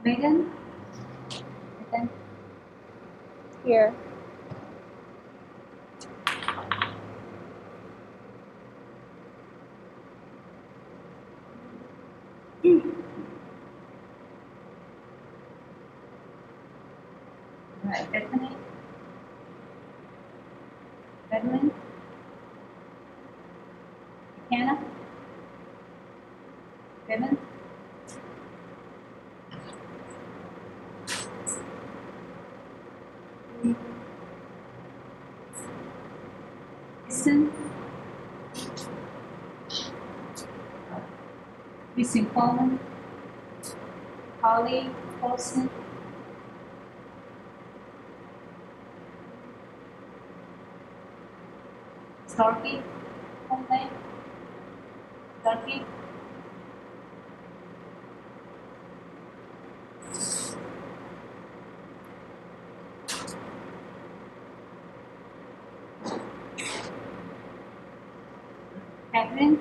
Megan? Megan? Here. Right, Bethany? Edwin? Hannah? Devin? Listen? Listen Coleman? Holly Paulson? Starkey? Coleman? Starkey? Catherine?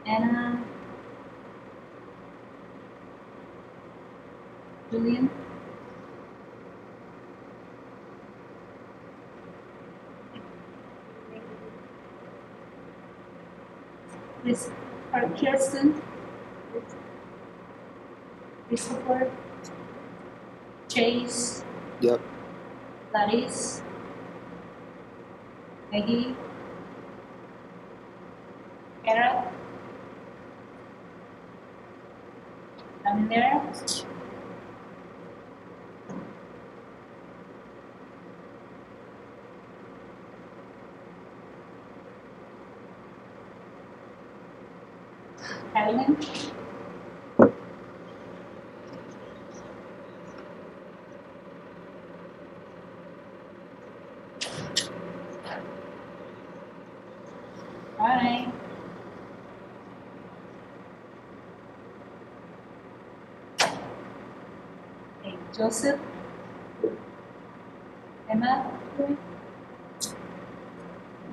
Anna? Julian? Chris, Kirsten? Christopher? Chase? Yep. Clarice? Maggie? Carol? Lavender? Helen? Hi. Okay, Joseph? Emma?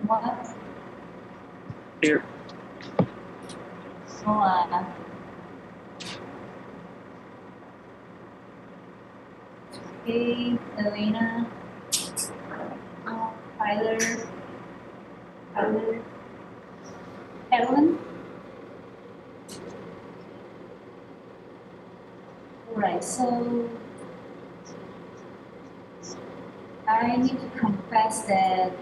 What? Here. Noah? Okay, Elena? Tyler? Helen? Alright, so I need to confess that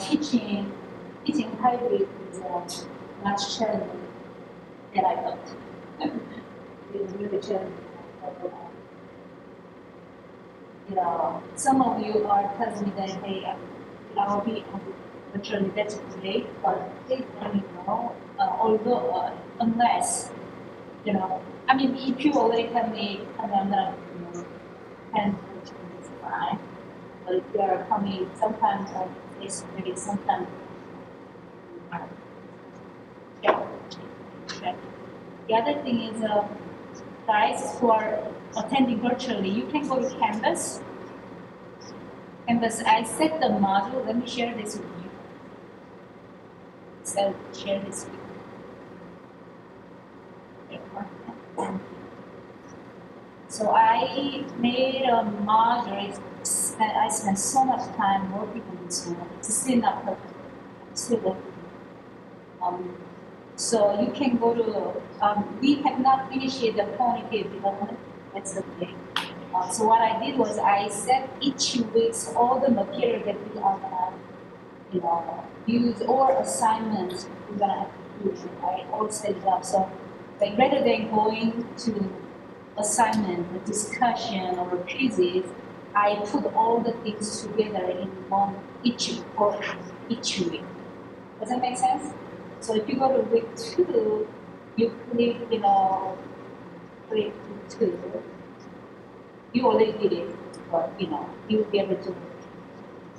teaching hybrid is much challenging than I thought. It's really challenging. Some of you are telling me that, hey, I'll be virtually that's great, but please let me know, unless, I mean, if you already tell me, I'm not, 10, 15 is fine. But if you are coming sometimes on this maybe sometimes check. The other thing is guys who are attending virtually, you can go to Canvas. I set the module, let me share this with you. Share this with you. So I made a module. I spent so much time working on this one. It's still not perfect. Still working. So you can go to, we have not finished the quantitative development. That's the thing. So what I did was I set each week's all the material that we are gonna, use or assignments we're gonna have to do. I all set it up. So like rather than going to assignment, discussion, or quizzes, I put all the things together in one each week. Does that make sense? So if you go to week 2, you click, click 2. You already did it, but you'll be able to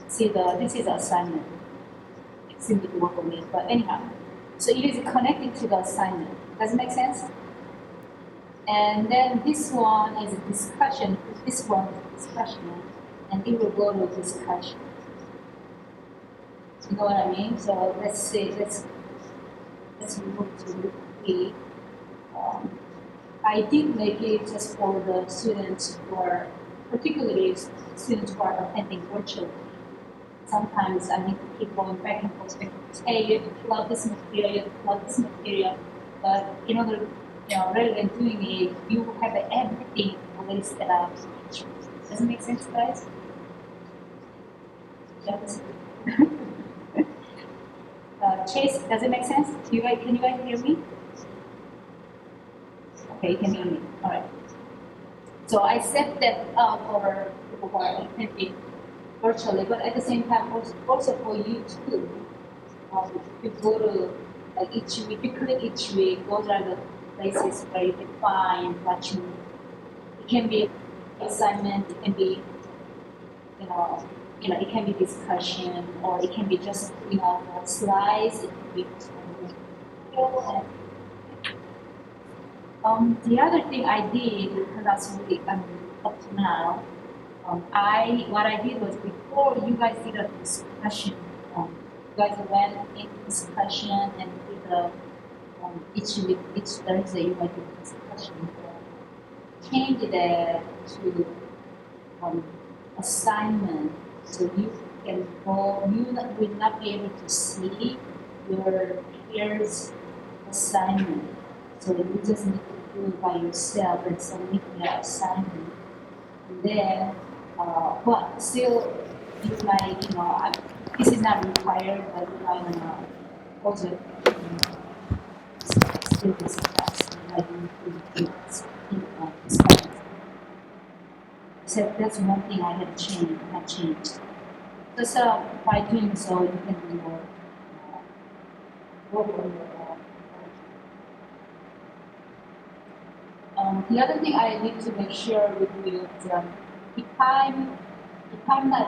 see this is assignment. It's simply to work on it, but anyhow. So it is connected to the assignment. Does it make sense? And then this one is a discussion. This one is discussion, and it will go to discussion. You know what I mean? So let's see. Let's move to week 3. I did make it just for the students who are, particularly students who are attending virtually. Sometimes I need to keep going back and forth. Hey, you have to fill out this material, you have to fill out this material. But in order, rather than doing it, you have everything already set up. Does it make sense, guys? Yes. Chase, does it make sense? Can you guys hear me? Okay, you can hear me. All right. So I set that up for people who are attending virtually, but at the same time, also for you too. If you go to like each week, if you click each week, those are the places where you can find what you need. It can be assignment, it can be, it can be discussion, or it can be just slides. It can be the other thing I did, because that's really up to now, what I did was before you guys did a discussion, you guys went in discussion and did each Thursday you guys did a discussion. Change that to assignment, so you can go. You will not be able to see your peers' assignment, so you just need to do it by yourself and submit your assignment. And then, but still, it's like this is not required, but you might also still discuss like discuss. So that's one thing I have changed. Just by doing so, you can work on your. The other thing I need to make sure with you is if I'm not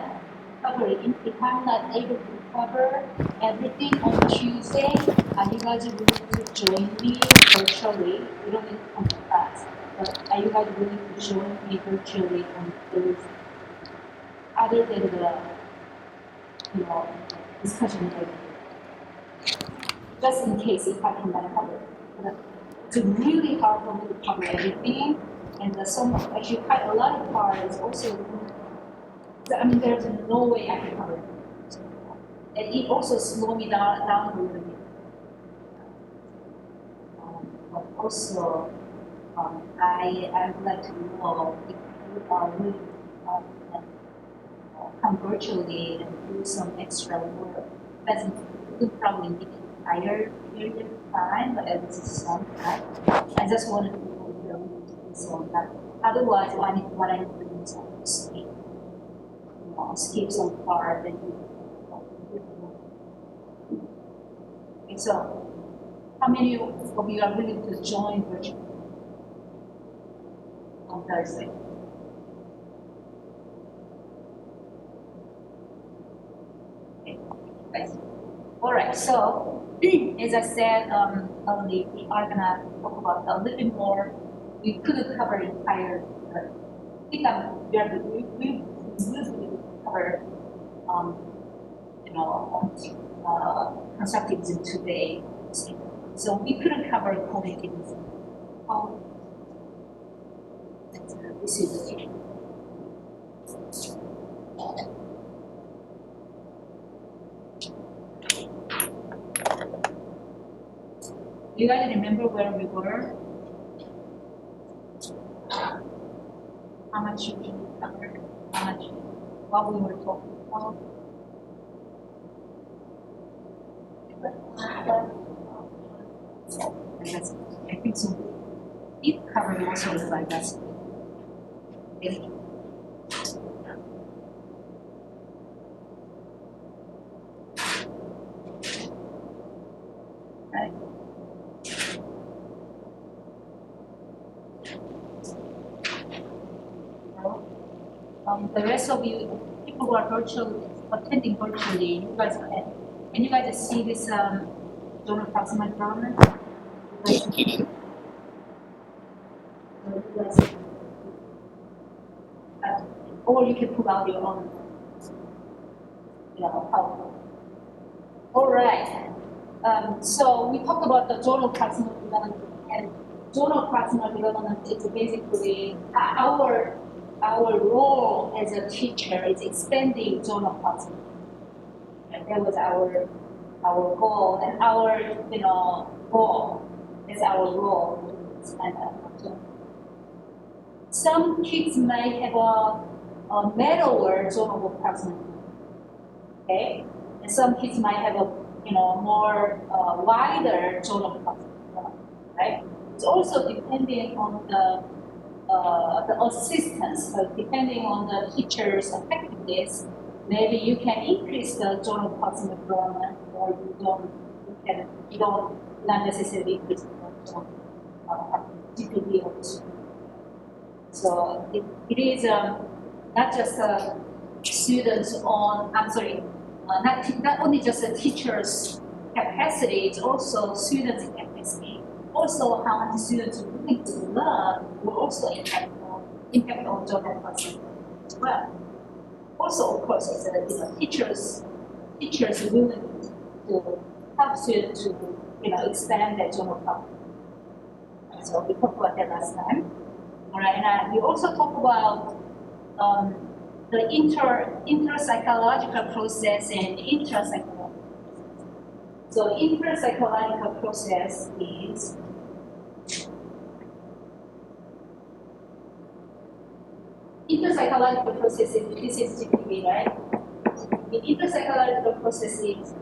if I'm not able to cover everything on Tuesday, are you guys willing to join me virtually? You don't need to come to class, but are you guys willing to join me virtually on Thursday? Other than the discussion area. Just in case if I cannot cover. It's really hard for me to cover everything, and actually quite a lot of parts also. There's no way I can cover it, and it also slowed me down a little bit. But also, I would like to know if you are really come virtually and do some extra work. Because you probably need an entire period of time, but at least some time. I just wanted to know if you're willing to do so. Otherwise, what I need to do is skip some part and do. Okay, so how many of you are willing to join virtually on Thursday? All right, so as I said earlier, we are gonna talk about a little bit more. We couldn't cover entire. I think we will cover constructivism today. So we couldn't cover cognitivism. This is the Do you guys remember where we were? How much we covered? How much? What we were talking about? I think so. It covered most of the diversity. Okay. Right. The rest of you, people who are attending virtually, you guys can you guys see this donor proximate problem? Or you can pull out your own, help. All right. So we talked about the zonal proximal development and zone of proximal development is basically our role as a teacher is expanding zone of proximal. And that was our goal and our goal is our role to expand that. Some kids might have a narrower zone of proximal. Okay, and some kids might have a more wider zone of proximal, right? It's also depending on the assistance, so depending on the teacher's effectiveness. Maybe you can increase the zone of proximal development, or you don't not necessarily increase the zone of GPD or student. So it is not just students on, not only just a teacher's capacity, it's also students' capacity. Also, how much students are willing to learn will also impact on job and proximity as well. Also, of course, it's teachers willing to help students to expand their job and proximity. So we talked about that last time. All right, and we also talk about the inter-psychological process and intra-psychological process. So inter-psychological process is inter-psychological process is this is GPD, right? The inter-psychological process is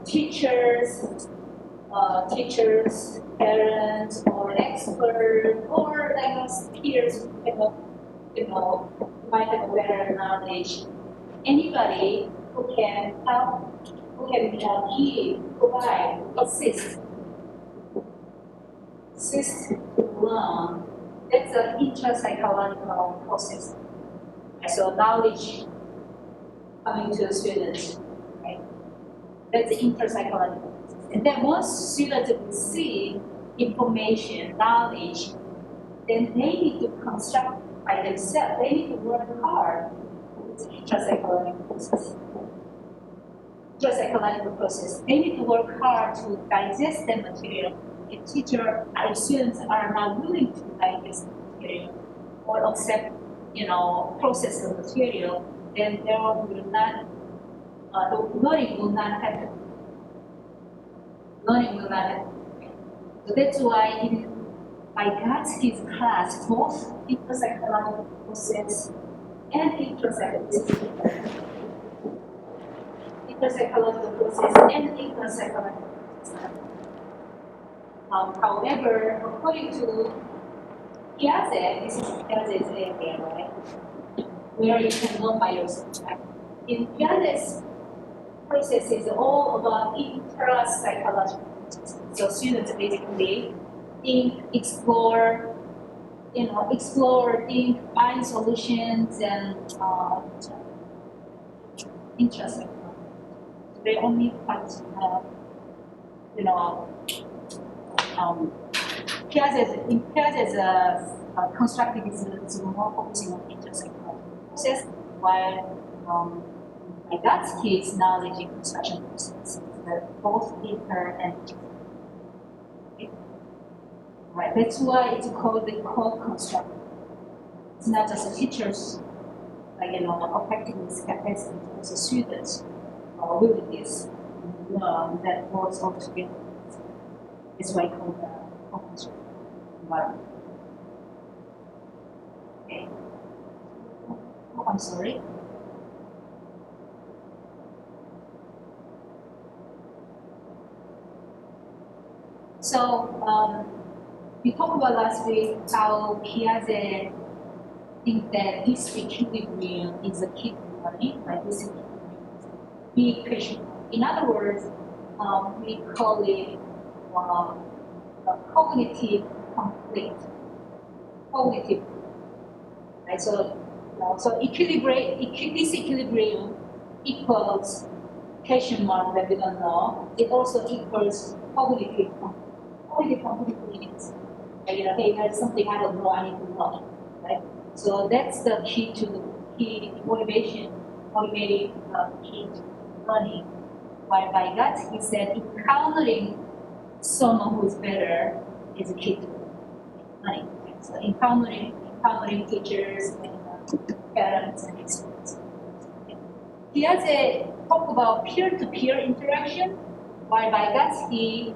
teachers, parents, or experts, or peers might have a better knowledge. Anybody who can help, who can give, provide, assist to learn. That's an intra-psychological process. So knowledge coming to the students, right? That's the inter-psychological process. And then once students receive information, knowledge, then they need to construct by themselves. They need to work hard with the intra-psychological process. Intra-psychological process. They need to work hard to digest the material. If teacher or students are not willing to digest the material or accept, process the material, then there will not, the learning will not happen. Learning will not happen. So that's why in my Gatsky's class, both inter-psychological process and intra-psychological process and intra-psychological process. However, according to Piaget, this is Piaget's area, right? Where you can learn by yourself. Right? In Piaget's process is all about intra-psychological process. So students basically think, explore, think, find solutions, and intra-psychological. They only part, Piaget's constructivism is more focusing on inter-psychological process, while Vygotsky's knowledge in construction process is both inter and okay. Right. That's why it's called the co-construct. It's not just the teachers, effectiveness, capacity, it's the students' willingness that works all together. That's why I call the co-construct environment. Okay. Oh, I'm sorry. So we talked about last week how Piaget thinks that this equilibrium is a key to learning, right? This equilibrium is a big question. In other words, we call it a cognitive conflict. Cognitive, right? So this equilibrium equals question mark that we don't know. It also equals cognitive conflict. Cognitive conflict means, hey, there's something I don't know, I need to learn, right? So that's the key motivating key to learning. While by Vygotsky said encountering someone who's better is a key to learning. learning. So empowering teachers and parents and students. Piaget talked about peer-to-peer interaction, while Vygotsky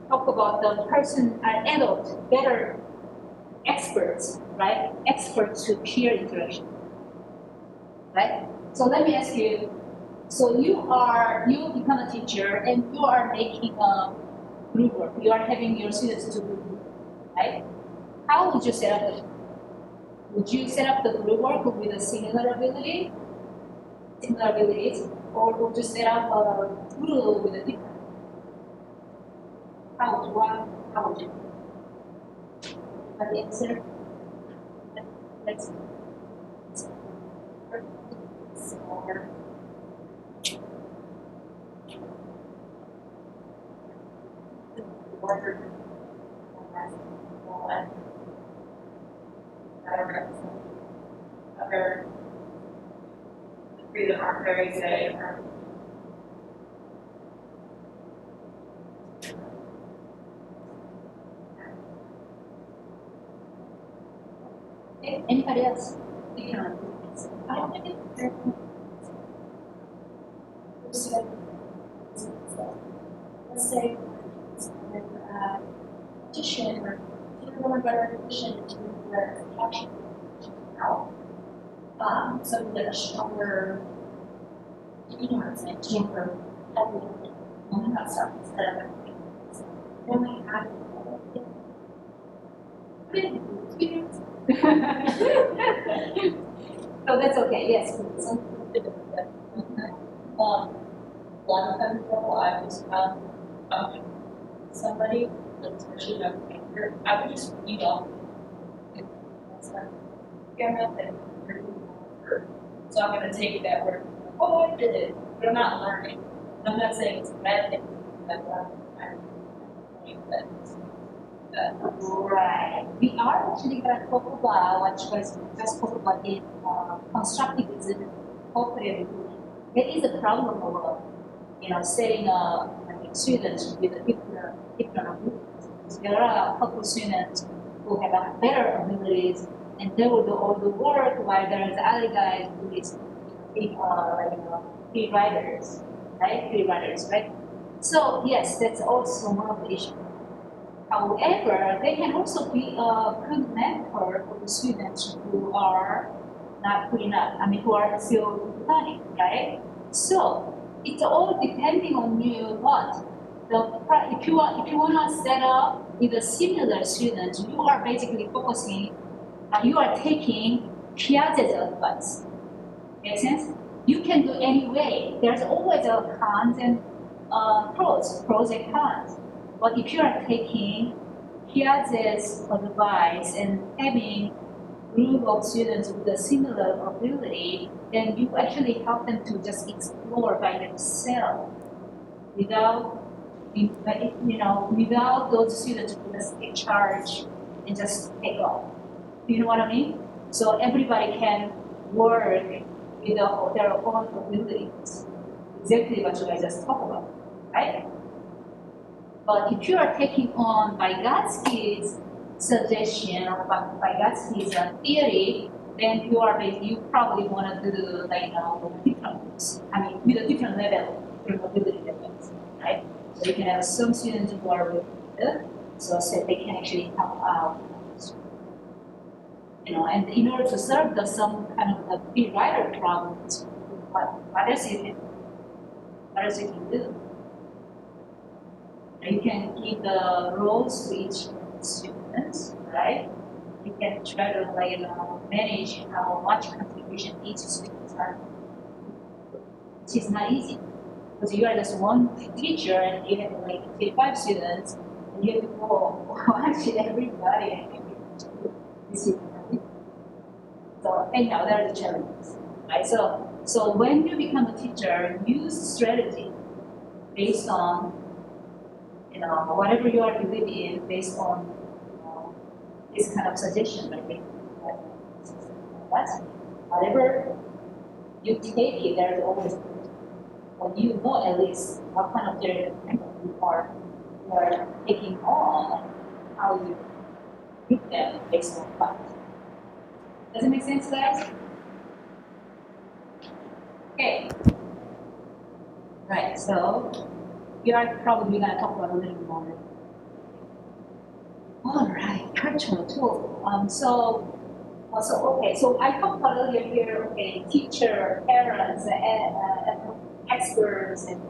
talked about the person, an adult, better experts, right? Experts to peer interaction, right? So let me ask you, so you become a teacher and you are making a group work. You are having your students to group work, right? How would you set up the? Would you set up the group work with a similar abilities, or would you set up a group with a different? How would you? But the answer, let's or other freedom are very say anybody else? I don't think it's let's say petition or even better petition to the action out. So that a stronger, it's like chamber and that stuff instead of everything. So really having So that's okay, yes. one time ago, I was somebody, especially a painter, I would just read off. So I'm going to take that word. Oh, I did it, but I'm not learning. I'm not saying it's a bad thing. Right. We are actually going to talk about what you guys just talked about in constructivism, cooperative. There is a problem of setting students with a different abilities. There are a couple students who have a better abilities, and they will do all the work, while there's other guys who is free riders, right? Free riders, right? So yes, that's also one of the issues. However, they can also be a good mentor for the students who are not good enough. I mean, who are still learning, right? So it's all depending on you. What if you want to set up with a similar student, you are basically focusing. You are taking Piaget's advice. Make sense? You can do anyway. There's always a cons and pros and cons. But if you are taking Piaget's advice and having group of students with a similar ability, then you actually help them to just explore by themselves without those students who just take charge and just take off. You know what I mean? So everybody can work with their own abilities. Exactly what you guys just talked about, right? But if you are taking on Vygotsky's suggestion or Vygotsky's theory, then you probably want to do different groups. I mean, with a different level, different ability levels, right? So you can have some students who are with it, so they can actually help out. And in order to solve some kind of a free rider problems, what else you can do? You can give the roles to each student, right? You can try to manage how much contribution each student has. Which is not easy because you are just one teacher and you have 55 students and you have to watch everybody. So anyhow, there are the challenges, right? So when you become a teacher, use strategy based on whatever you are believing in, based on this kind of suggestion, right? But whatever you take it, there's always when you know at least what kind of journey you are taking on, how you group them based on what. Does it make sense, guys? Okay. Right, so you are probably going to talk about a little bit more. All right, cultural tool. So I talked about earlier here, okay, teacher, parents, experts, and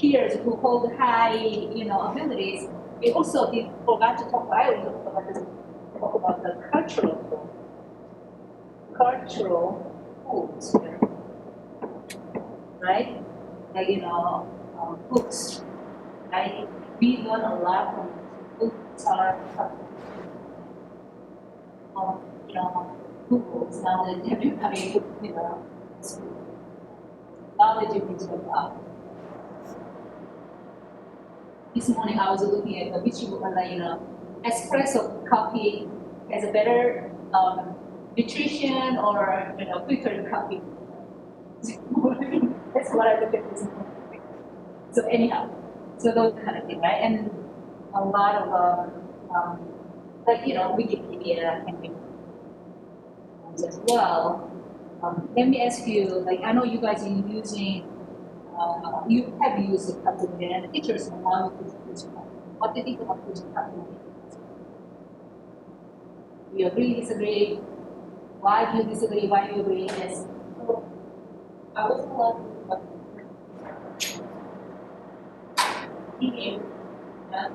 peers who hold high, abilities. We also forgot to talk about, I also talk about the cultural tool. Cultural tools here, right? Like, books, right? We learn a lot from books are, Googles now that everybody, knowledge is going up. This morning I was looking at the which espresso coffee has a better nutrition or quicker coffee. That's what I look at this morning. So anyhow, so those kind of thing, right? And a lot of Wikipedia can be as well. Let me ask you, like I know you guys are using. You have used the calculator and teachers want to use it. What do you think about using calculator? Do you agree, disagree? Why do you disagree? Why do you agree? Yes. So, I was allowed thinking that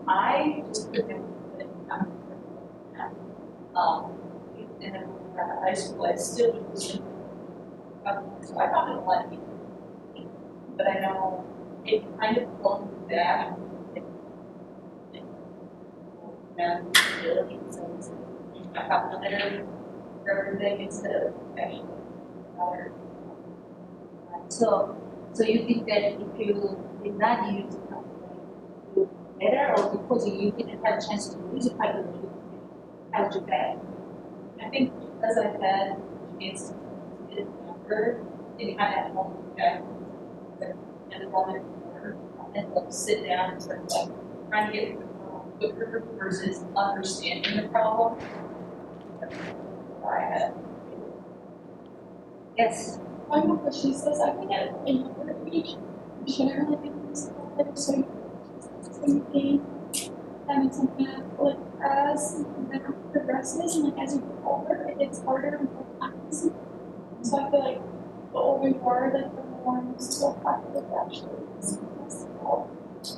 I just pretended that and then at high school I still used it. So I thought it let me. But I know it kind of pulled me back. And ability, so I calculator for everything instead of actually other. So you think that if you did not use the calculator, you better, or because you didn't have a chance to use the calculator, how would you better? I think because I had a chance to get it younger, it kind of helped me back and a moment more and like sit down and sort of like trying to get through the problem quicker versus understanding the problem. I had. Yes. I have a question. She says, I think at a younger age, you shouldn't really be using it, so you gain having something that, like, as the progresses and like as you get older, it gets harder and more practicing. So I feel like the older you are, like the more useful practice actually is possible.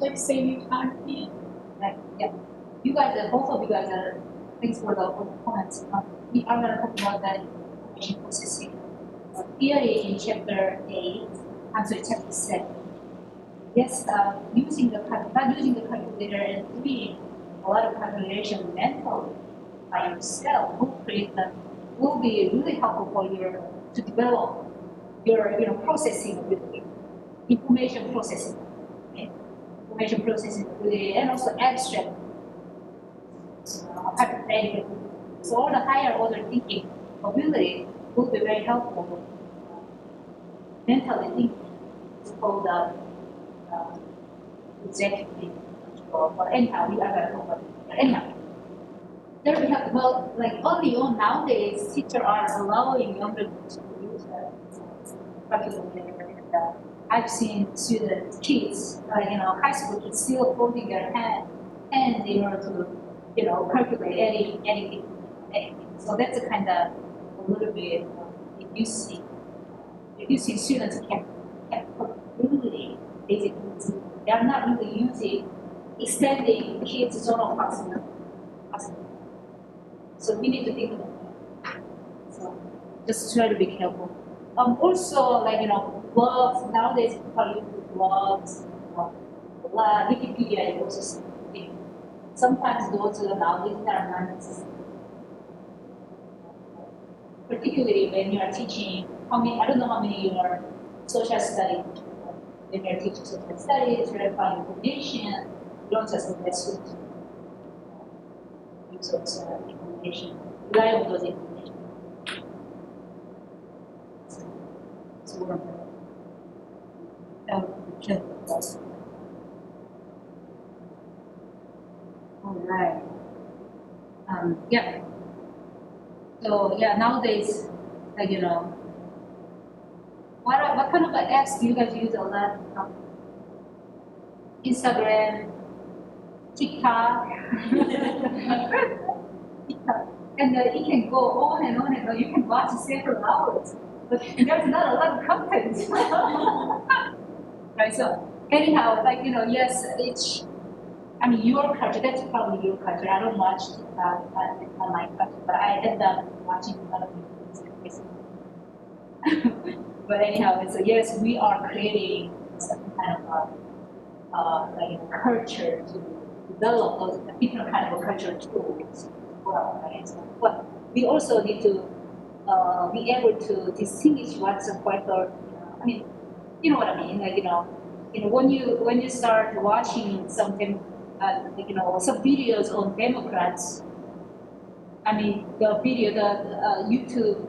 Like save you time being. Right. Yeah. You guys are, both of you guys are, thanks for the comments. We are going to talk about that information processing. Here in chapter 8, chapter 7. Yes, not using the calculator and doing a lot of calculation mentally by yourself will be really helpful for to develop your processing ability, information processing, okay? Information processing ability, and also abstract hypothetical. So all the higher order thinking ability will be very helpful. Mentally thinking is called executive control. But anyhow, we are going to talk about it. But anyhow, there we have, well, like early on nowadays, teachers are allowing younger groups to use calculator. And I've seen students, kids, high school kids still holding their hand in order to, calculate anything. So that's a kind of a little bit, if you see students can really basically, they are not really using extending kids' zone of possibility. So we need to think about that. So just try to be careful. Also, blogs, nowadays people are using blogs, Wikipedia is also something. Sometimes those nowadays are not necessary. Particularly when you are teaching, I don't know how many you are social studies, when you're teaching social studies, verifying information, you don't just look at students. Use those information, rely on those information. So we're Yeah. So yeah, nowadays, like what kind of apps do you guys use a lot? Instagram, TikTok, TikTok, and it can go on and on and on. You can watch several hours, but there's not a lot of content. Right. So anyhow, like yes, it's. I mean, your culture. That's probably your culture. I don't watch TikTok on my culture, but I end up watching a lot of videos. But anyhow, so yes, we are creating some kind of like a culture to develop those different kind of cultural tools as well, right? So, but we also need to be able to distinguish what's a quite or I mean, you know what I mean? Like when you start watching something, some videos on Democrats. I mean, the video, the YouTube,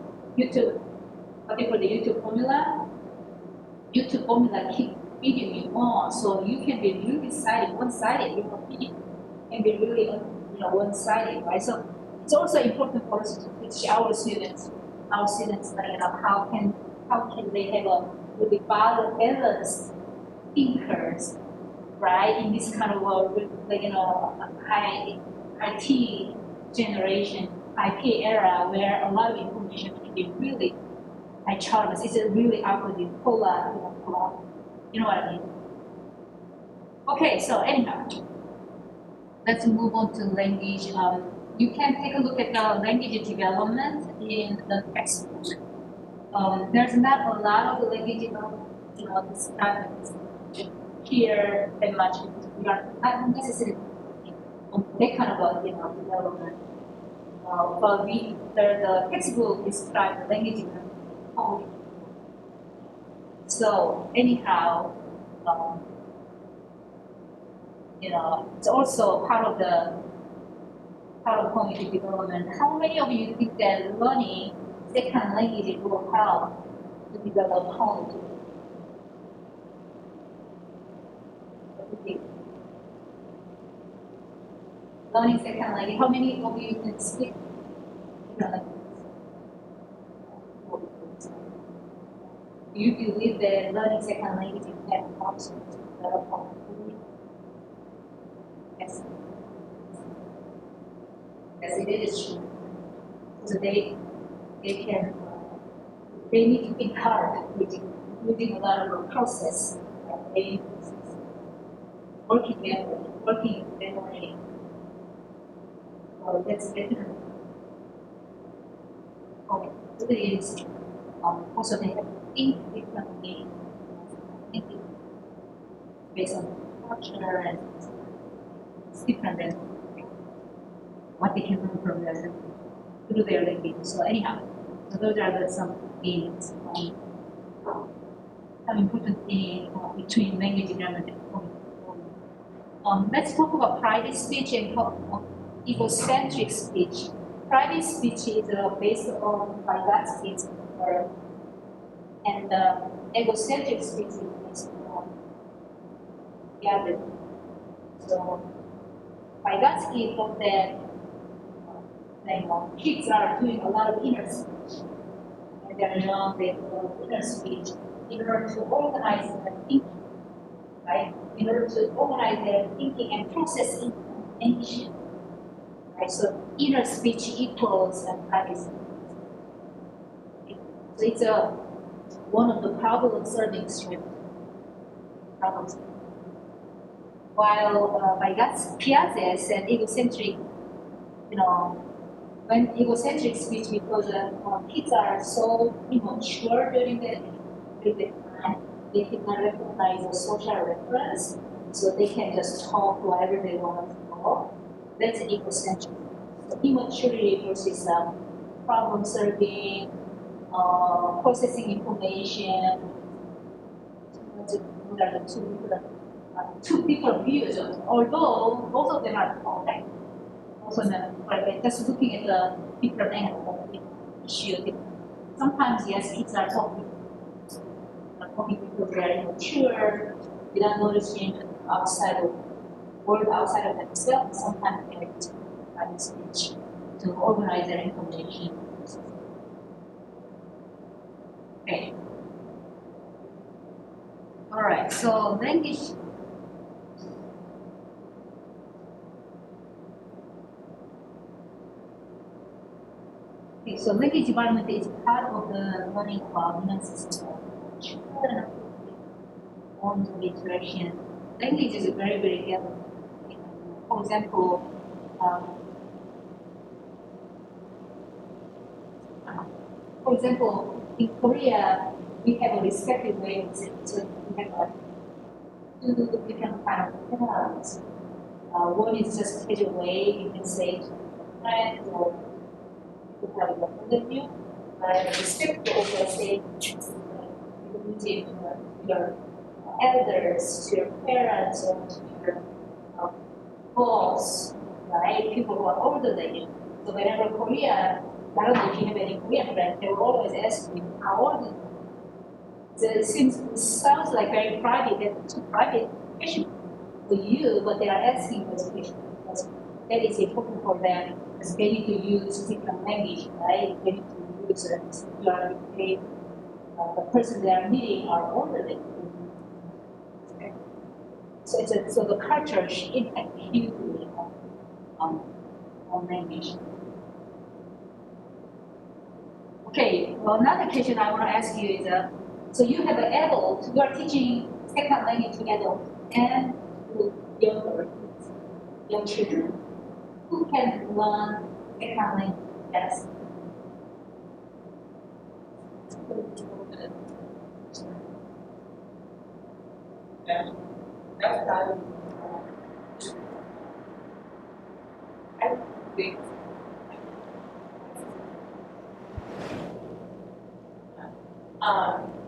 what do you call the YouTube formula? YouTube formula keep feeding you on, so you can be really one-sided. Your opinion can be really, one-sided, right? So it's also important for us to teach our students, that how can they have a really balanced thinkers, right? In this kind of world, with IT generation, IT era, where a lot of information can be really Charles, it's a really ugly polar, you know what I mean? Okay, so anyhow, let's move on to language. You can take a look at the language development in the textbook. There's not a lot of language development, described here that much because we are not necessarily on that kind of development. But the textbook describes language development. So anyhow, it's also part of cognitive development. How many of you think that learning second language will help to develop cognitive? What do you think? Learning second language. How many of you can speak different languages? Do you believe that learning second language can help to develop cognitive? Yes. Yes, it is true. So they can they need to be hard using a lot of process. They working memory. That's definitely. It is also they have to think differently, thinking based on culture and it's different than what they can learn from through their language. So anyhow, so those are some things, some important things between language development and cognitive. Let's talk about private speech and egocentric speech. Private speech is based on Vygotsky's work, and egocentric speech is based on Gavin. So Vygotsky thought that kids are doing a lot of inner speech. And they're young, they develop inner speech in order to organize their thinking, right? In order to organize their thinking and process information, right? So inner speech equals private speech. So it's one of the problem-solving strengths. While Piaget said egocentric, when egocentric speech, because kids are so immature during the time, they cannot recognize a social reference, so they can just talk whatever they want to talk. That's egocentric. So immaturity versus problem solving, processing information. Those are the two different views. Although both of them are correct. Also, just looking at the different angle of the issue. Sometimes, yes, kids are talking because they are immature, without noticing outside of world outside of themselves. Sometimes they are private speech. to organize their information. Okay. All right. So language. Okay, so language development is part of the learning development system. Children on the interaction. Language is very, very relevant. For example, in Korea, we have a respective way of saying, so we have two different kind of pronouns. One is just casual way, you can say to a friend or people have a point of view. Respectful also say to your elders, to your parents, or to your boss, right? People who are older than you. So whenever Korea, I don't know if you have any Korean friends, they will always ask you, how old are you? So it sounds like very private, it's a private question for you, but they are asking those questions because that is important for them because they need to use different language, right? They need to use the person they are meeting are older than you. Okay. So the culture impact hugely on language. Okay, well, another question I want to ask you is, so you have an adult, you are teaching second language to adults and to young children. Who can learn second language best? Yeah, that's what I think.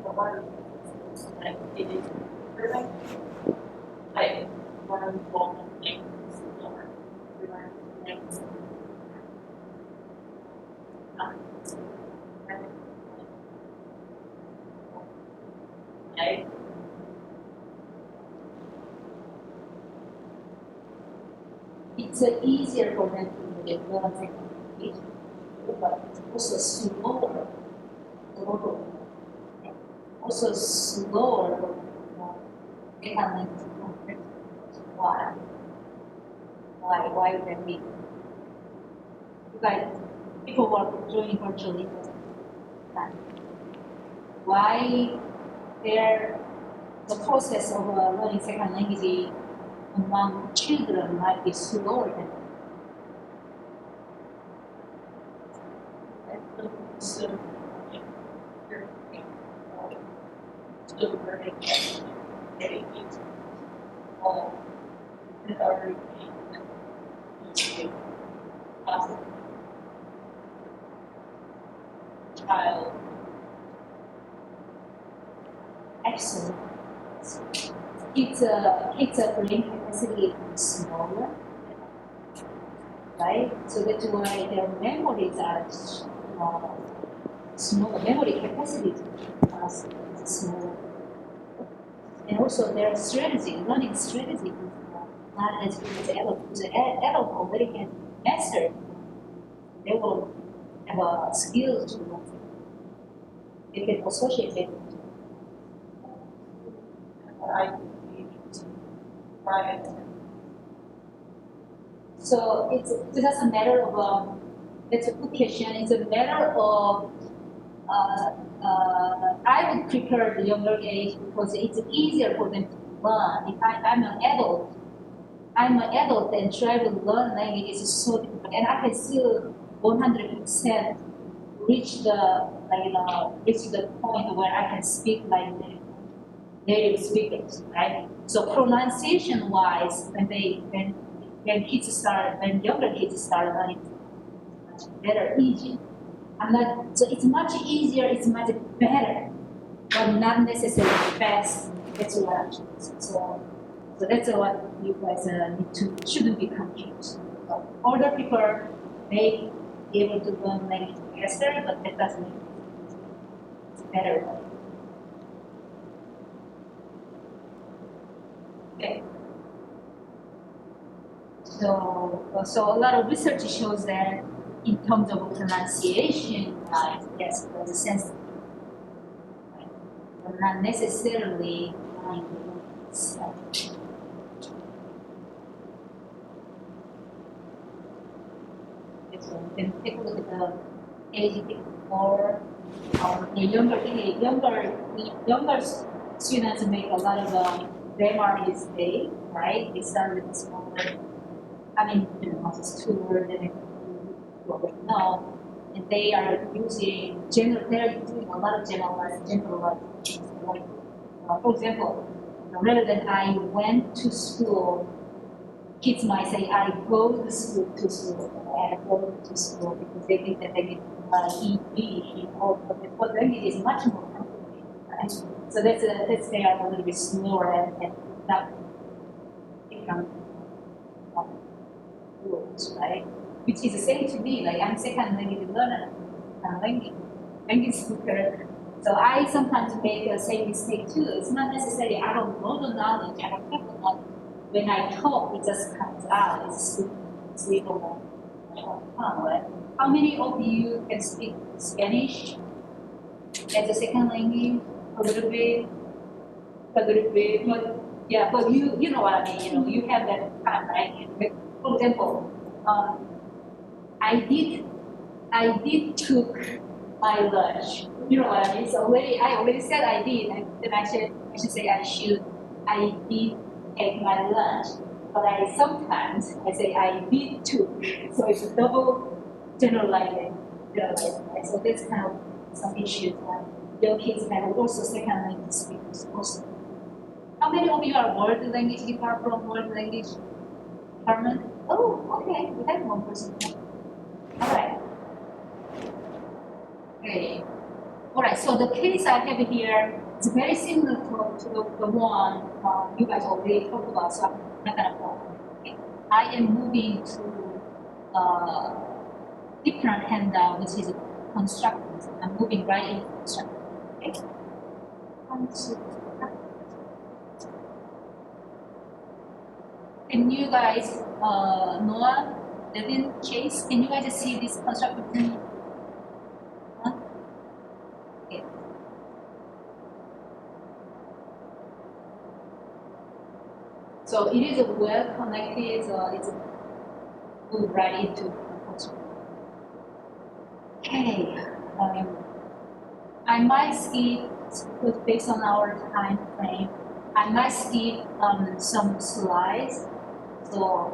The one like it is like one of the formal things or things. Right? It's easier for them to learn second language, but it's also slower. Also slower for second language compared to why? Why would that be? You guys, people who are joining virtually, why the process of learning second language among children might be slower than So, still learning, getting into all and already possible child. excellent. It's a brain capacity is smaller, right? So that's why their memories are smaller. Memory capacity is smaller. And also their learning strategy is not as good as adult. Because adult already can master. They will have a skill to learn. They can associate it. I need to try it. So it's just a matter of it's a good question. It's a matter of I would prefer the younger age because it's easier for them to learn. If I'm an adult, and try to learn language is so difficult, and I can still 100% reach the point where I can speak like native speakers, right? So pronunciation wise, when younger kids start learning, it's much better, easier. So it's much easier, it's much better, but not necessarily fast. That's what I'm saying. So that's what you guys shouldn't be confused. Older people may be able to learn language faster, but that doesn't mean it's better. Okay. So a lot of research shows that in terms of pronunciation, yes, there's a sense, right? But not necessarily language itself. So you can take a look at the page 54. The younger students make a lot of grammar mistake, right? They start with this word. I mean, just two words and then no, and they are using they're using a lot of generalized things. Like, for example, rather than I went to school, kids might say I go to school, I go to school because they think that they get ED, but language is much more complicated, right? So that's they are a little bit slower and not become rules, right? Which is the same to me, like I'm second language learner, language speaker. So I sometimes make the same mistake too. It's not necessarily I don't know the knowledge, I don't have the knowledge. When I talk, it just comes out. It's sleepable. Right? How many of you can speak Spanish as a second language? A little bit, but yeah. But you know what I mean. You know, you have that kind, right? For example, I did took my lunch. You know what I mean? So I already said I did, and then I should say I did take my lunch, but I sometimes say I did took. So it's a double generalizing, right? So that's kind of some issues that your kids have also second language speakers also. How many of you are world language department from world language department? Oh, okay, we have one person. All right. Okay. All right. So the case I have here is very similar to the one you guys already talked about. So I'm not gonna go. Okay. I am moving to different handout, which is constructive. I'm moving right into constructive. Okay. Can you guys, Noah, Devin, Chase, can you guys see this constructive thing? Huh? Okay. So it is well connected, so it's move right into constructive. Okay. I might skip, because based on our time frame, I might skip some slides. So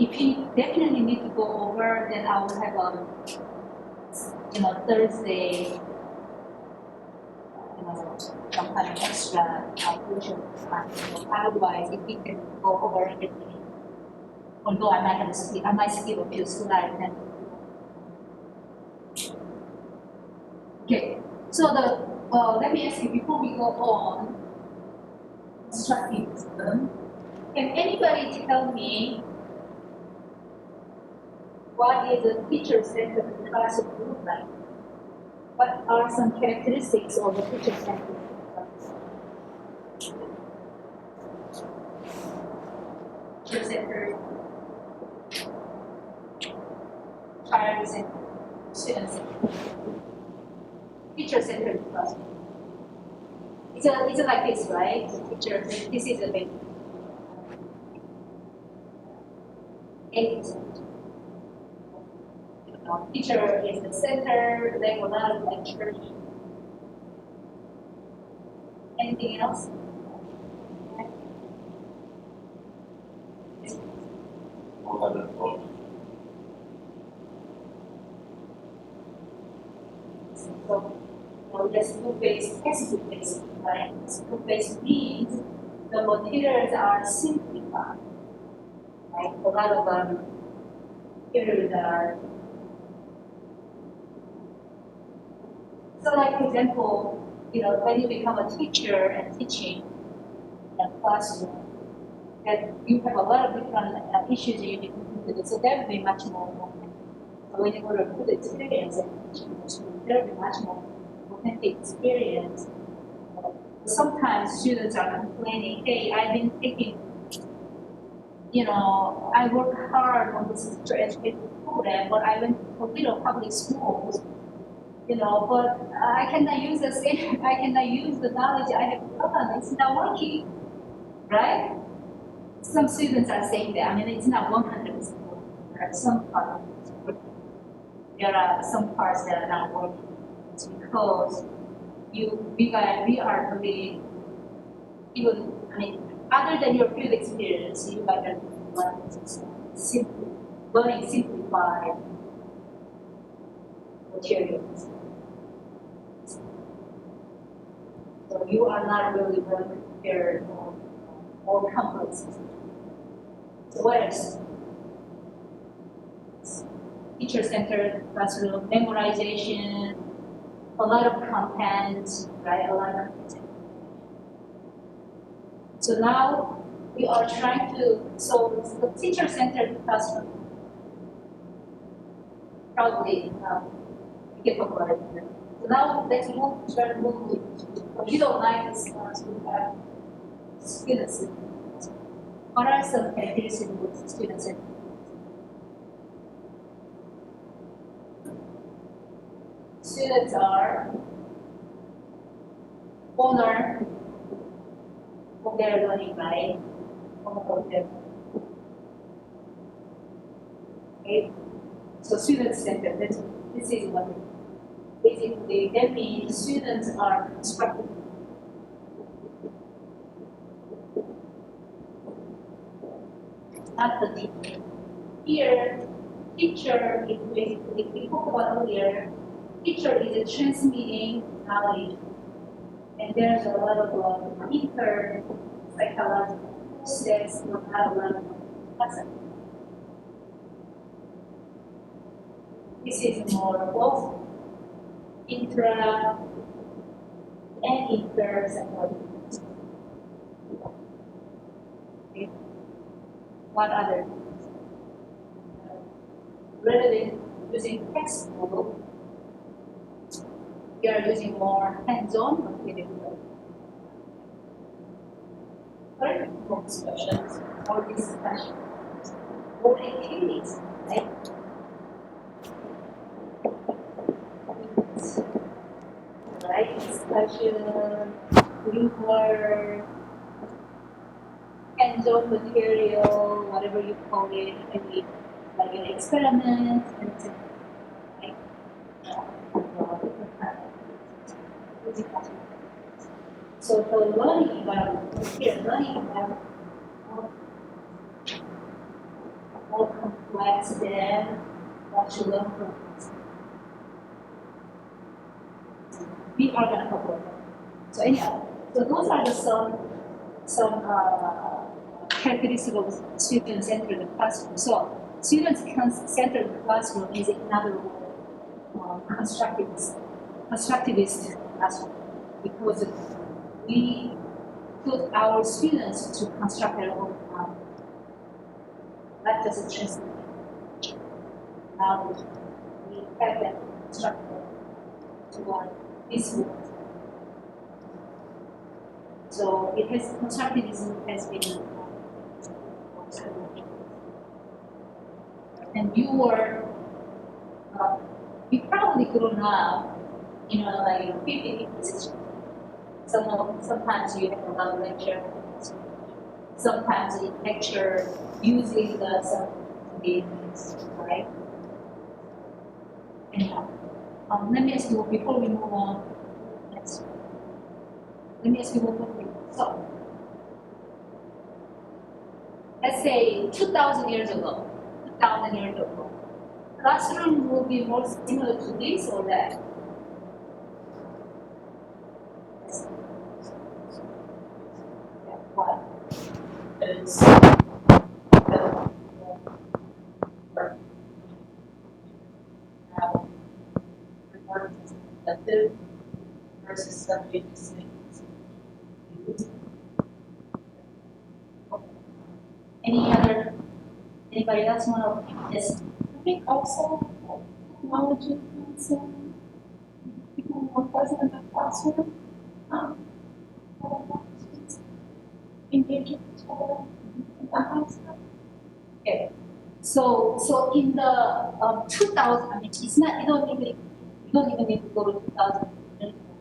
if you definitely need to go over, then I will have Thursday, some kind of extra portion of time. Otherwise, if we can go over everything, although I might skip a few slides. Then. Okay. So let me ask you before we go on constructivism. Can anybody tell me what is a teacher-centered classroom look like? What are some characteristics of a teacher-centered classroom? Teacher-centered, child-centered, student-centered. Teacher-centered classroom. It's like this, right? The teacher, this is a big 80%. Teacher is the center, they will not lecture. Anything else? So the school-based, textbook-based, right? School-based means the materials are simplified, right? A lot of materials are. So, like for example, when you become a teacher and teaching in a classroom, that you have a lot of different issues that you need to deal with. So that will be much more important. So when you go to a good experience and teaching in the school, there will be much more authentic experience. Sometimes students are complaining, hey, I've been taking I work hard on this teacher education program, but I went to public schools, but I cannot use the same, I cannot use the knowledge I have learned. It's not working, right? Some students are saying that. I mean, it's not 100%. There are some parts working. There are some parts that are not working. It's because we are really, even, I mean, other than your field experience, you guys are learning simplified materials. So you are not really well prepared for all complex. So what else? Teacher-centered classroom, memorization, a lot of content, right? A lot of content. So now we are trying to, so the teacher-centered classroom, probably, we can talk about it here. So now let's try to move to, you don't like this class, we have students. What are some characteristics with students? Students are owner of their learning, right? Owner of their learning. Okay? So student-centered, this is what basically that means students are constructed. Not the teacher. Here, teacher is basically, we talked about earlier, teacher is transmitting knowledge. And there's a lot of inter psychological process, not a lot of concept. This is more both intra and inter psychological. Okay. What other? Rather than using textbook, we are using more hands-on material. More discussions, more discussions, more activities, right? Right? Discussion, group work, hands-on material, whatever you call it, it can be like an experiment, and it's like so the learning environment, here learning environment more complex than what you learn from us. We are going to talk about that. So anyhow, so those are the some characteristics of student-centered classroom. So student-centered classroom is another word, constructivist classroom, because we put our students to construct their own not just a transmit knowledge. We have them construct to this world. So it has constructivism has been and you probably grown up, like 50 position. Sometimes you have a lot of lecture. Sometimes you lecture using some games, right? Anyhow, let me ask you before we move on. Let me ask you one more thing. So, let's say 2,000 years ago, classroom will be more similar to this or that? Why? Is more effective versus somebody just saying. Anybody else want to? Yes. I think also technology makes people more present in the classroom. Engage with each other in that aspect. Okay. So in the 2000, I mean, it's not, you don't even need to go to 2000,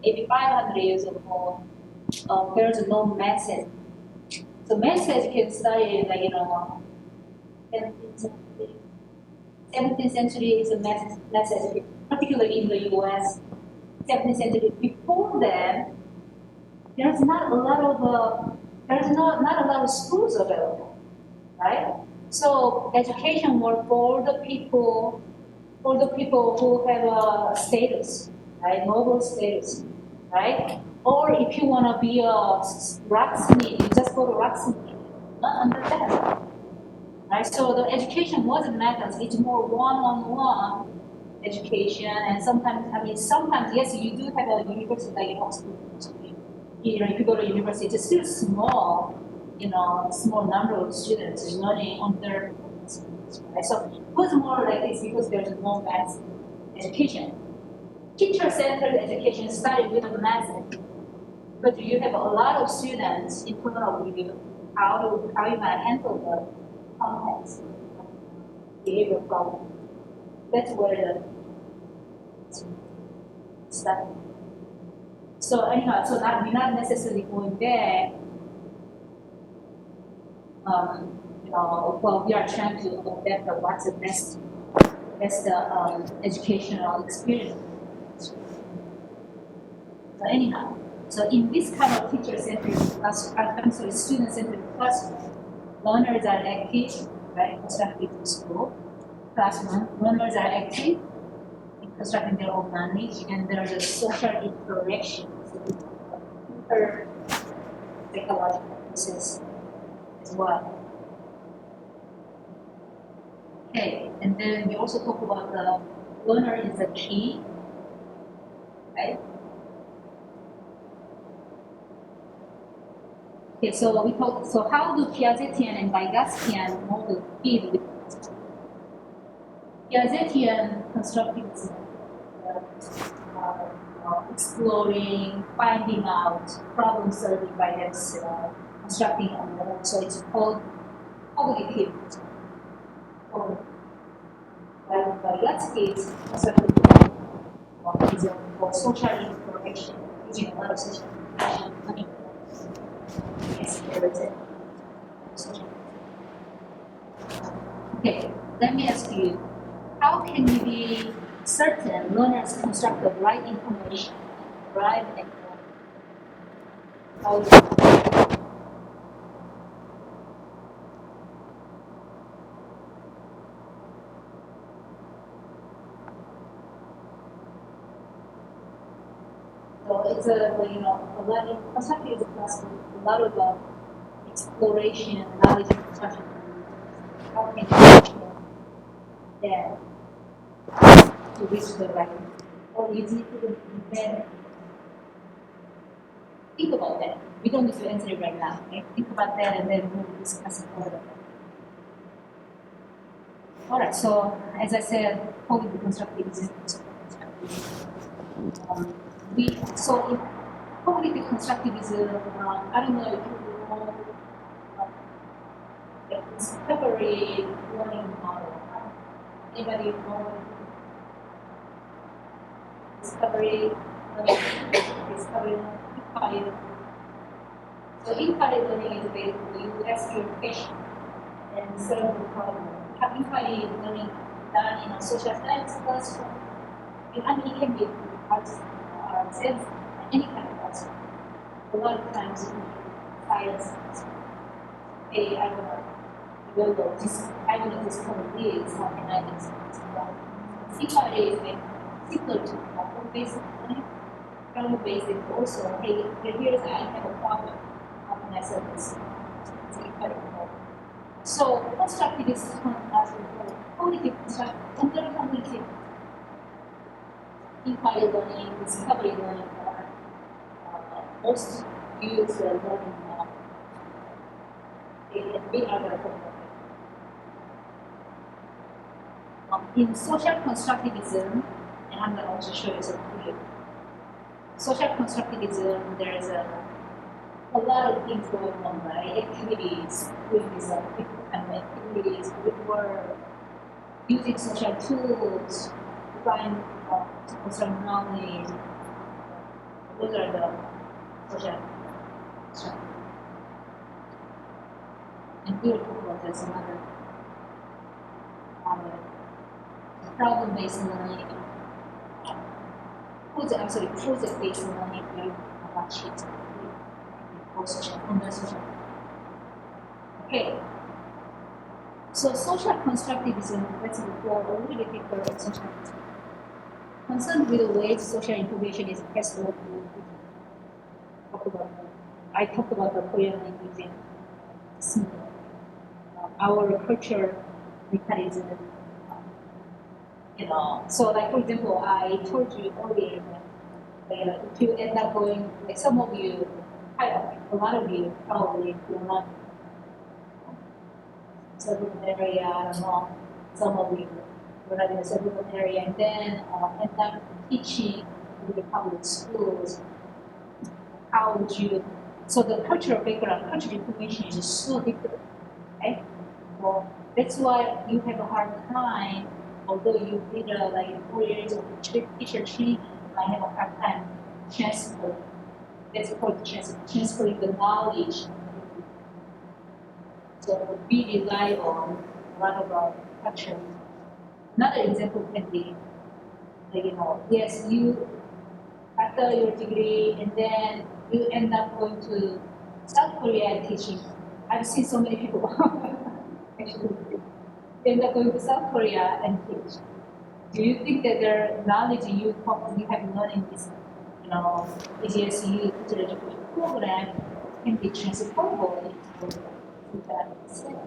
maybe 500 years ago, there's no message. So message can study, like, 17th century. 17th century is a message, particularly in the US. 17th century. Before that, there's not a lot of not a lot of schools available, right? So education was for the people who have a status, right? Noble status, right? Or if you want to be a rocksmith, you just go to rocksmith, not under that, right? So the education wasn't methods; it's more one-on-one education, and sometimes yes, you do have a university like in Oxford. If you go to university, it's still small, small number of students learning on their skills, right? So it was more like this because there's no math education. Teacher-centered education started with the math, but you have a lot of students in front of you. How you might handle the complex behavior problem. That's where the study. So anyhow, we're not necessarily going back. Well, we are trying to adapt what's the best educational experience. So anyhow, so in this kind of teacher-centered student-centered classroom, learners are active, right, constructive in school. Classroom, learners are active in constructing their own knowledge, and there's a social interaction, so psychological process as well. Okay, and then we also talk about the learner is the key, right? Okay, so how do Piagetian and Vygotskian model deal with Piagetian constructivism? Exploring, finding out, problem solving by themselves, constructing a model. So it's called cognitive. While Vygotsky's constructivism is for social information, using a lot of social information. Yes, okay, let me ask you, how can you be certain learners construct the right information, right? How so it's a lot of constructing is a class with a lot of exploration, knowledge and construction. How can you that to reach the right? Or you need to then think about that. We don't need to answer it right now. Okay? Think about that and then we'll discuss it further. All right. So as I said, cognitive constructivism. In cognitive constructivism, I don't know if you know the discovery learning model. Anybody know discovery learning? So inquiry learning is basically you ask your question and solve the problem. Inquiry learning done in a social science classroom. It can be arts, any kind of classroom. A lot of times in science, hey, I want to discover this, how can I discover this? Inquiry is similar to problem-based learning. Problem-based is also, hey, here's I have a problem. How can I solve this? It's incredible. So constructivist cognitive construction, under cognitive inquiry learning, discovery learning are most used learning in other in social constructivism, and I'm going to also show you some video. Social constructivism, there is a lot of things going on, right? Activities, doing these different kind of activities. We were using social tools to find some knowledge. Those are the social. And here, there's another problem-based learning. Project-based learning. We watch it. Social, under social. Okay. So social constructivism, let's before a little bit deeper on social constructivism. Concerned with the ways social information is passed on. I talked about the Korean language and our culture mechanism. So like for example, I told you earlier that if you end up going, like some of you, a lot of you probably will not suburban area, I don't know, some of you were not in a suburban area, and then end up teaching in the public schools. How would you, so the cultural background, cultural information is so different, right? So that's why you have a hard time, although you did like 4 years of teacher training, I have a hard time transferring. That's called transferring the knowledge. So we rely on a lot of our culture. Another example can be, like, yes, you after your degree and then you end up going to South Korea and teaching. I've seen so many people actually end up going to South Korea and teach. Do you think that their knowledge you have learned in this, AGSU teacher education program can be transferable into that setting?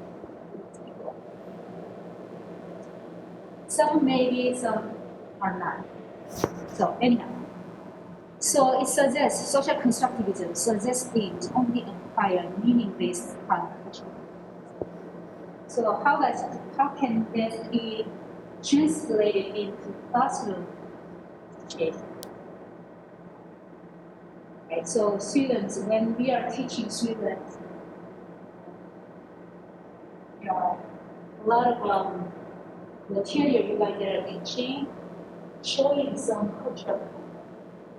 Some maybe, some are not. So anyhow. So it suggests, social constructivism suggests things only acquire meaning-based function. So how can that be translated into classroom situation? Right, so students, when we are teaching students, a lot of material you guys are teaching, showing some culture.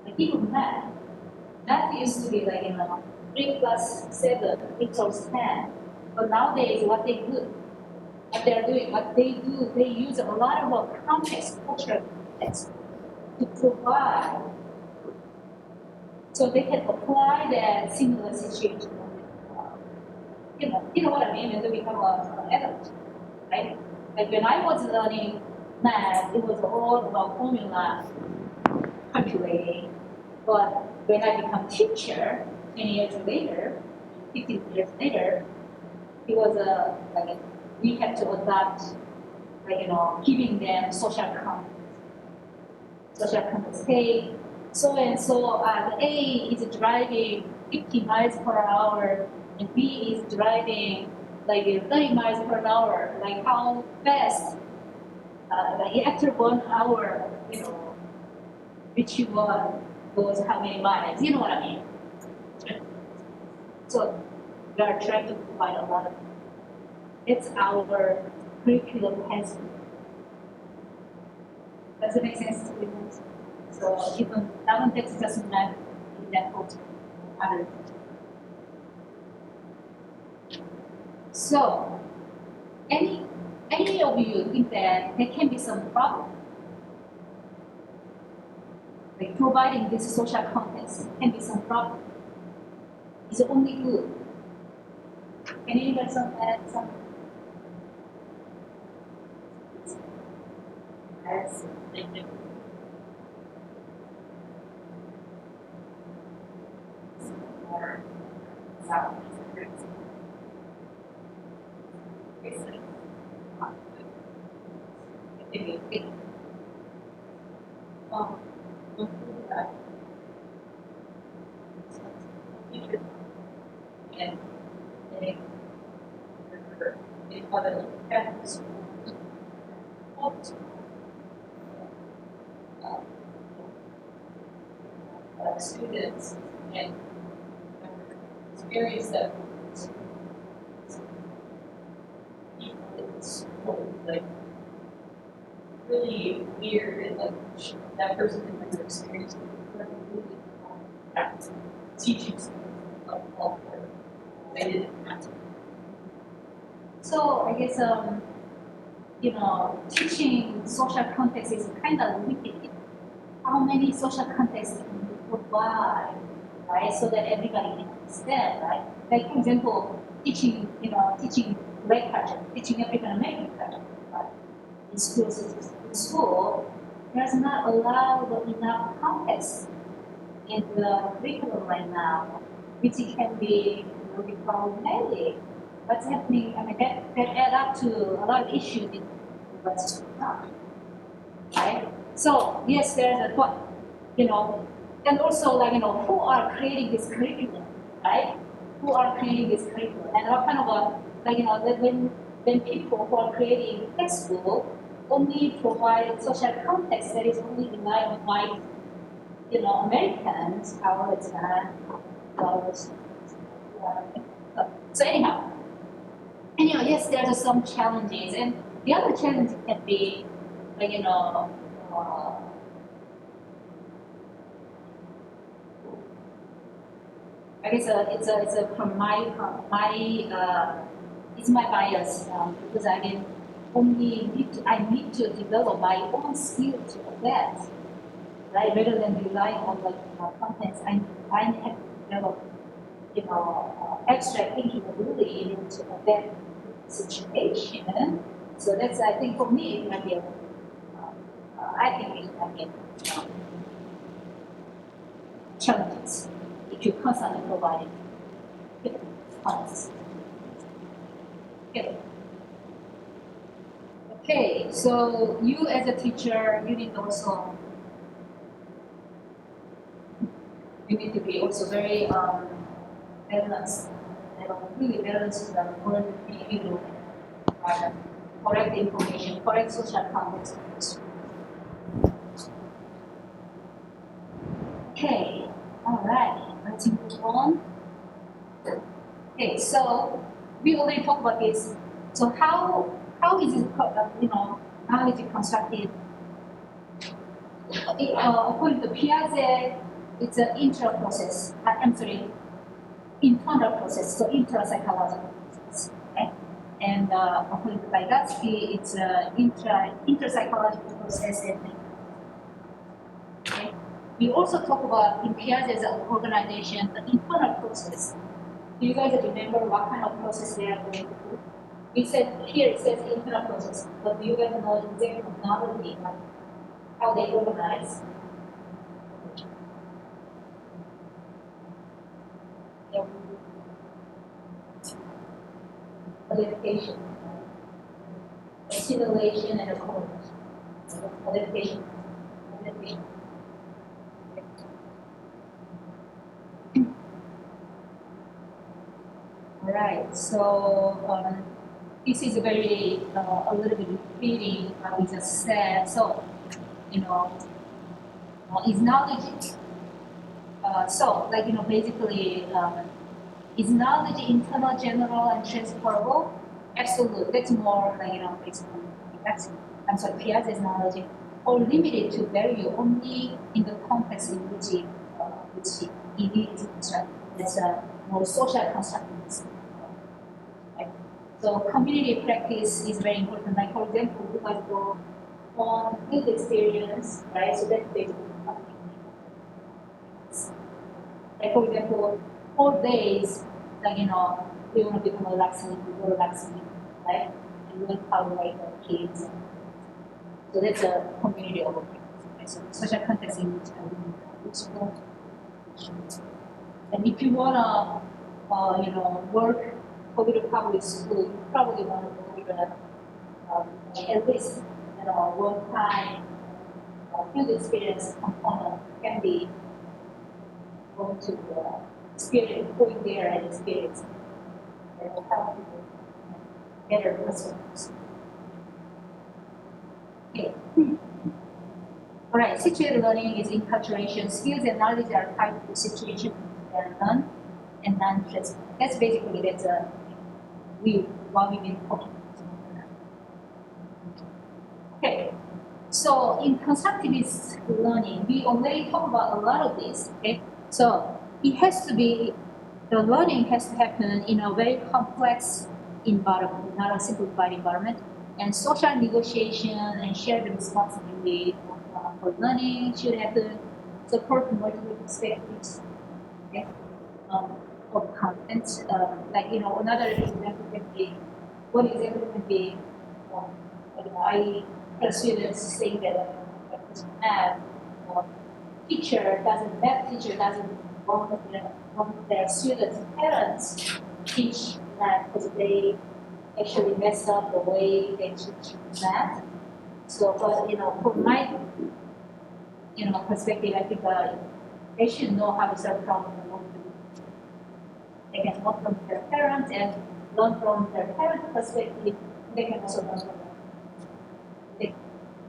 Like even math used to be like 3 plus 7 equals 10. But nowadays, what they do, they use a lot of context, cultural context, to provide, so they can apply that similar situation. You know what I mean? When they become an adult, right? Like when I was learning math, it was all about formula, calculating. But when I become teacher, 10 years later, 15 years later, it was we had to adopt, giving them social context. Hey, so and so, A is driving 50 miles per hour, and B is driving like 30 miles per hour. Like how fast, after 1 hour, which one goes how many miles? You know what I mean? So we are trying to provide a lot of. It's our curriculum has. Does it make sense to you? So even non-text doesn't have examples of other. So any of you think that there can be some problem? Like providing this social context can be some problem. Is it only good? Can anybody add something? Yes. Thank you. Or south. And in other campus, students and areas that people in school, like really weird and like that person can never experience it. Teaching students of all they didn't have to. So I guess teaching social context is kind of limited. How many social contexts can you provide, right? So that everybody can understand, right? Like for example, teaching black culture, teaching African American culture, right? In school, there's not a lot of enough context in the curriculum right now, which can be really problematic. What's happening? I mean, that add up to a lot of issues in what's going on, right? So yes, there's a thought, and also who are creating this curriculum, right? Who are creating this curriculum, and what kind of when people who are creating textbook only provide social context that is only rely on white, Americans, how it's done, so anyhow, yes, there are some challenges, and the other challenge can be, uh, I guess it's a from it's my bias because I need to develop my own skill to adapt, right? Rather than relying on contents, I have to develop extra thinking ability to adapt situation. So that's, I think, for me it might be I think it might be challenges if you constantly provide funds. Okay, so you as a teacher, you need to be also very balanced, really balanced the word you correct information, correct social context. Okay, all right, let's move on. Okay, so we already talked about this. So how is it, knowledge constructed? According to Piaget, it's an intra process. I'm sorry, internal process. So intra-psychological process. Okay? And according to Vygotsky, it's an inter-psychological process. Okay? We also talk about in Piaget's organization, the internal process. Do you guys remember what kind of process they are going through? We said here it says internal process, but do you guys know the technology, how they organize? Codification, assimilation, and accommodation. Codification. All right, so this is a very a little bit repeating what we just said. So, is knowledge. Basically, is knowledge internal, general, and transferable? Absolutely. That's more based on Piaget's knowledge, or limited to value only in the context in which it is constructed. That's a more social constructivism. Right? So community practice is very important. Like for example, we might go on field experience, right? So that's basically like for example, 4 days, we want to become a vaccine, we go to vaccine, right? And learn how to write the kids. So that's a community of right? So social context in which I really useful. And if you wanna work over the public school, you probably want to go with at least one time field experience component can be going to experience, going there and experience and help people better results. Okay. All right, situated learning is enculturation. Skills and knowledge are tied to situation and learn. and non-physical. That's basically what we've been talking about. Okay, so in constructivist learning, we already talked about a lot of this. Okay, so it has to be, the learning has to happen in a very complex environment, not a simplified environment, and social negotiation and shared responsibility for learning should happen, support multiple perspectives. Okay, of content. Like, another example can be, one example can be, I tell students saying that math math teacher doesn't want their students' parents teach math because they actually mess up the way they teach math. So, but from my perspective, I think they should know how to solve problems. They can learn from their parents and learn from their parents' perspective. They can also learn from them. They can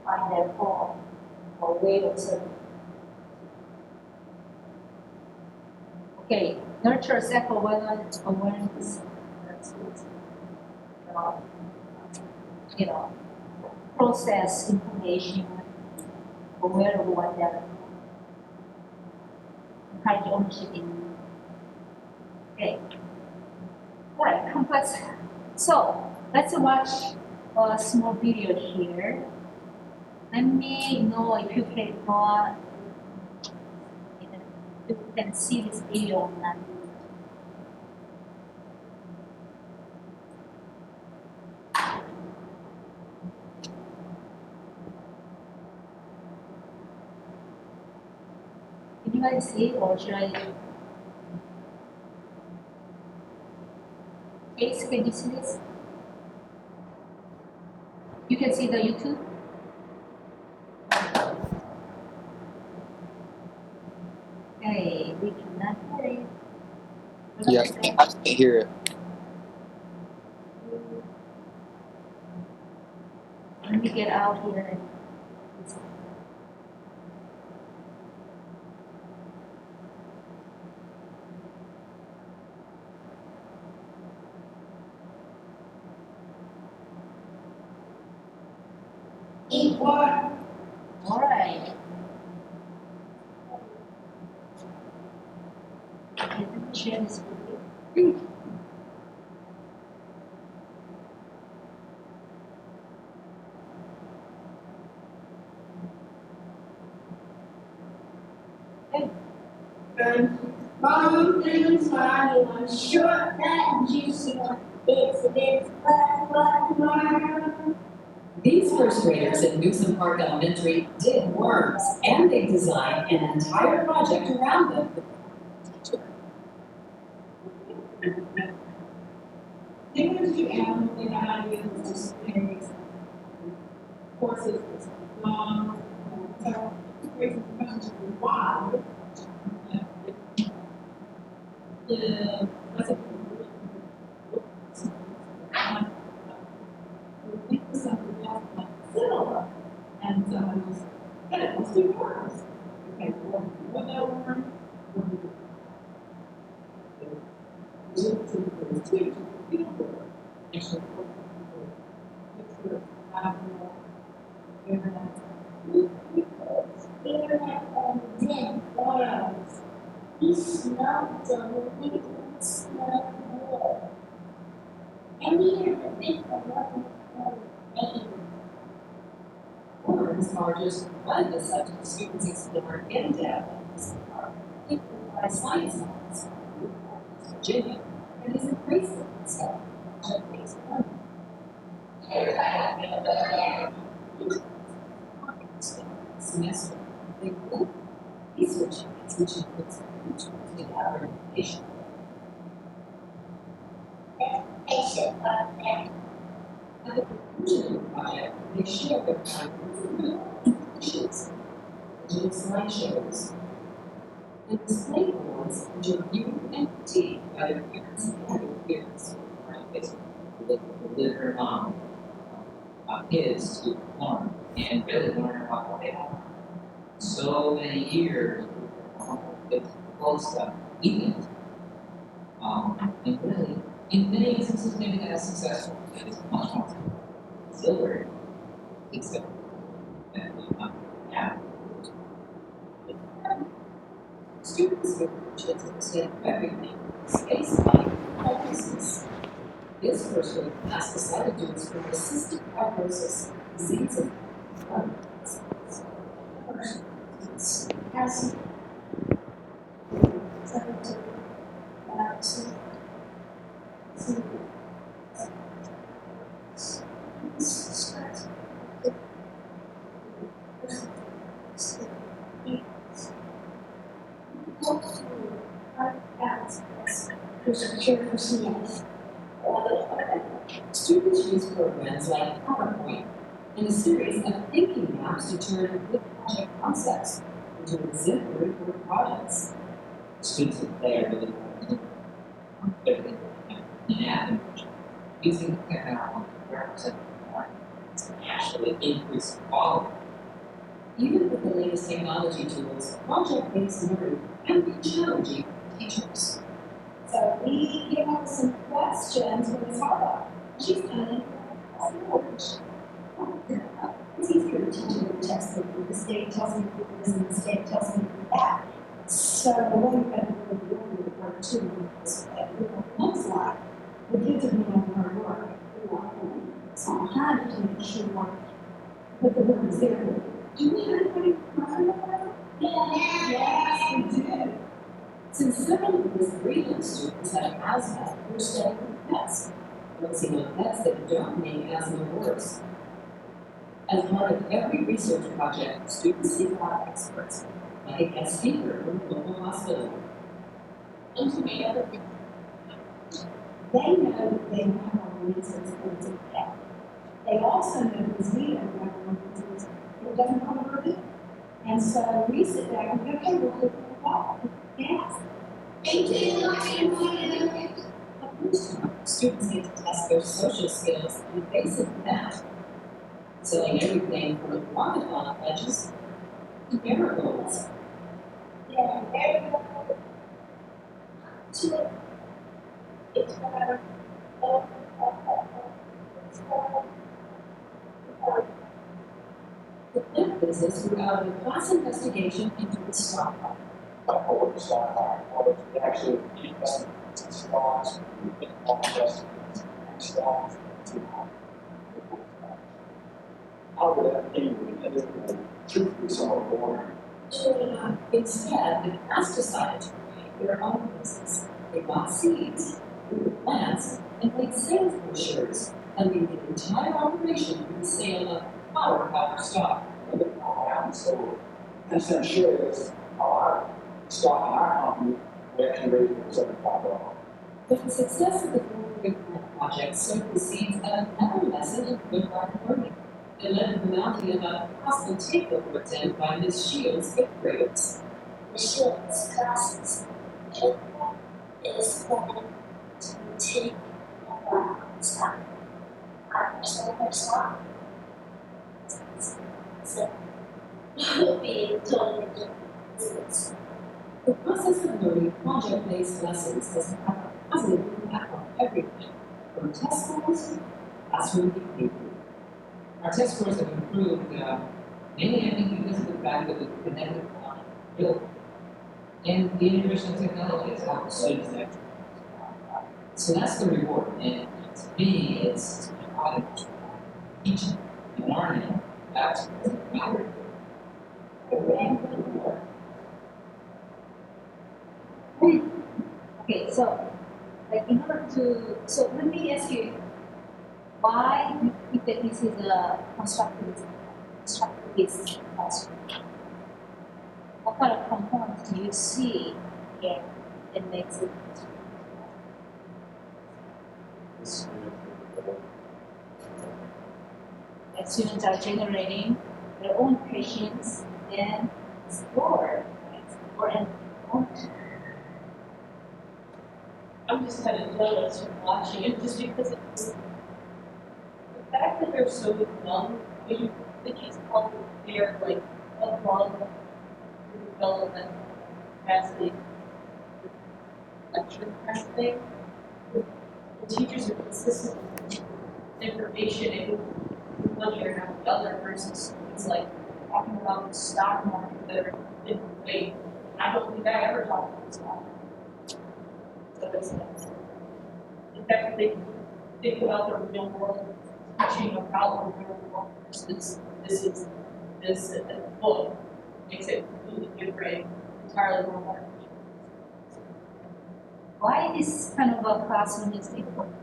find their own or way of serving. Okay, nurture self-awareness. Process information, aware of what they're encourage ownership in. Okay. All right, complex. So let's watch a small video here. Let me know if you can see this video or not. Can you guys see it, or should I? Ace, can you see this? You can see the YouTube? Okay, we cannot hear it. Yeah, I can hear it. Let me get out here. All right. Okay, let me share this video. Mom and smiley one, short, fat, and juicy one. It's a bit fun. These first graders at Newsom Park Elementary did worms, and they designed an entire project around them. They went to animal and I used to spend horses, dogs, so crazy bunch of wild. The and so I was, yeah, let's do worms. Okay, what that worm? He smelled the living smell good. And he had a big one name. Worms are just one of the subjects students explore in depth in this park. It provides science labs, Virginia, and is a bracelet itself, project-based learning. Semester, they will research units which includes tools to gather information. At the conclusion of the project, they share their findings and conclusions, digital slideshows, and display boards which are viewed and critiqued by their parents and their peers. Live her mom, kids to learn and really learn about what they have. So many years with close stuff, eating. And really, in many instances, maybe not as successful. It's much more silver. It's the yeah. Students with chance to understand everything, space, time, consciousness. This first grade class decided to explore cystic fibrosis, disease of blood vessels. As to Students use programs like PowerPoint and a series of thinking maps to turn good project concepts into exemplary work projects. Students that they are really yeah, using technology to represent more to actually increase quality. Even with the latest technology tools, project-based learning can be challenging for teachers. So we came up with some questions for Ms. Harbaugh. She's done it. It's easier to teach in the textbook if the state tells me to do this and the state tells me to do that. So what we've got to do is do part two is what looks like the kids are doing hard work. So I'm trying to make sure that the work is there. Do we have anybody from that? Yes, we do. Since several of Ms. Greenland students have asthma, we're studying pets, focusing on pets that don't make asthma worse. As part of every research project, students seek out experts, like a guest speaker from a local hospital. They know that they have all the reasons for it to pet. They also know because we don't have all the reasons it doesn't come over it. And so we sit back and go, okay, we'll look at the ball. Yes. The first time, students need to test their social skills and basic math, selling everything from rocket pledges to miracles. Yeah, very well. It's The plant business grew out of a class investigation into the stock market. What the stock market, what actually invest in stocks, all investments in stocks, how would that be truthfully somewhat boring? Instead, the class decided to create their own business. They bought seeds, grew plants, and made sales brochures, funding the entire operation through the sale of power stock. So, instead of shares, our stock in our company, we actually raised it $75. But the success of the Global Good Plant Project sowed the seeds of another lesson in good life learning. It led to the mounting of a hostile takeover attempt by Ms. Shields' fifth graders. Ms. Shields' classes. It is going to take stock. 5% of their stock. So it will be totally different business. The process of learning project-based lessons has had a positive impact on everything, from test scores to classroom behavior. Our test scores have improved, mainly I think because of the fact that we've connected on built. And the integration of technology has helped students there. So that's the reward. And to me, it's teaching and learning. That's what matters. Okay, so like in order to, so let me ask you, why do you think that this is a constructivist classroom? What kind of components do you see here that makes it? That students are generating their own questions and explore, and I'm just kind of jealous from watching it, just because it's the fact that they're so young. The kids probably they're like a long development capacity. lecture kind of thing. The teachers are consistent with information in one ear and out the other versus it's like talking about the stock market that are in a different way. I don't think I ever talked about the stock market. So it's in fact, they think about the real world, teaching about the real world versus this book makes it completely different, entirely more. Why this kind of a classroom is important?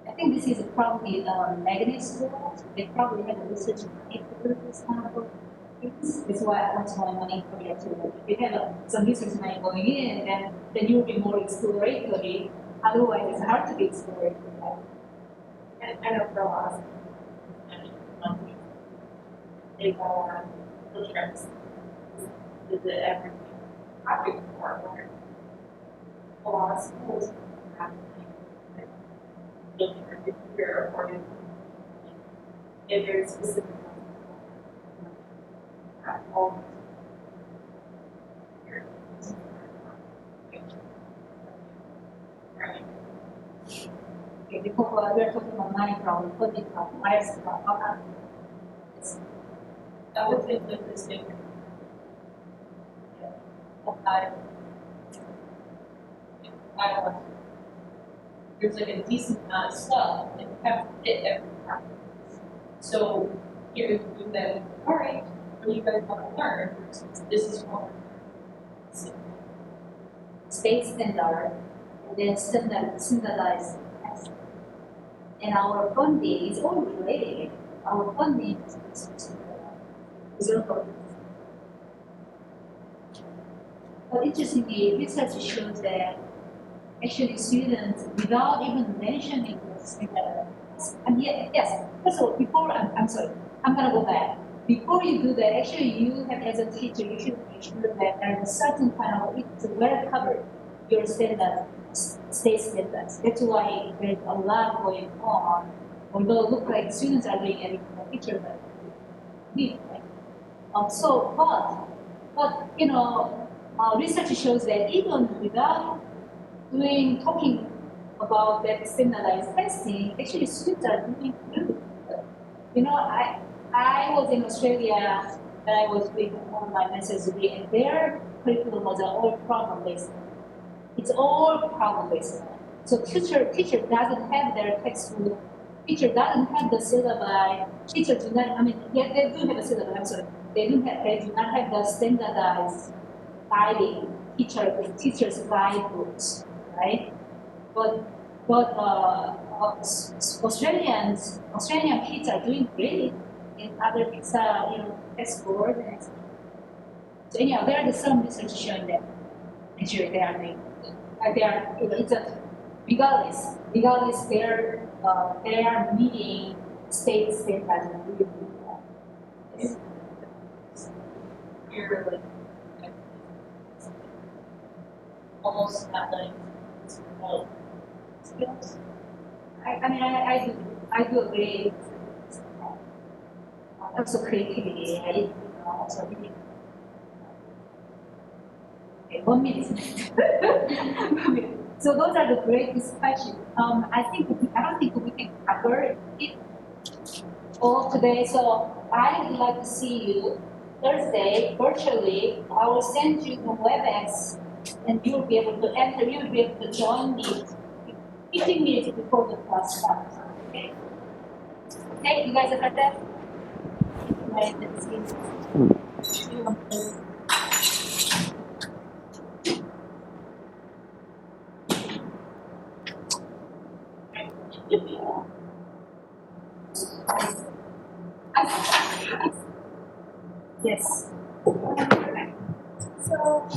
I think this is probably a magnet school. They probably have a research paper this kind of things. That's why I want my money for you too. If you have some research money going in, then you'll be more exploratory. Otherwise, it's hard to be exploratory. And I know for a lot of they go on field trips, visit every project for a lot of schools have field trip year or if there's specific all Okay, because we're talking about money problem, funding problem, bias problem. I would think that this thing I don't know. There's like a decent amount of stuff and you have to fit every practice. So here you do that, all right, what do you guys want to learn? This is what we're learning. State standard, and then standardized test. And our funding is all related. Our funding is local. But interestingly, research shows that actually students, without even mentioning the standard, and yet, yes, first of all, before, I'm sorry, I'm gonna go back. Before you do that, actually you have, as a teacher, you should make sure that there's a certain kind of, it's well covered, your standard, state standards. That's why there's a lot going on. Although it looks like students are doing everything, the teachers are doing, right? But you know, research shows that even without talking about that standardized testing, actually students are doing good. You know, I was in Australia and I was doing online master's degree, and their curriculum was all problem based. It's all problem based. So teacher doesn't have their textbook. Teacher doesn't have the syllabi. Teacher do not. I mean, yeah, they do have a syllabi. I'm sorry. They do not have the standardized guiding teachers guidebooks, right? But Australian kids are doing great in other test board. So anyhow, there is some research showing that actually they are doing. They are. It's a regardless they are meeting state standards and really good. You're like almost not letting skills. I do agree. Also creativity, right? Also really. Okay, 1 minute. So those are the great discussions. I don't think we can cover it all today. So I would like to see you Thursday virtually. I will send you the WebEx, and you'll be able to enter. You'll be able to join me 15 minutes before the class starts. Okay. Okay, you guys have heard that? Right. Let's see. Yes. so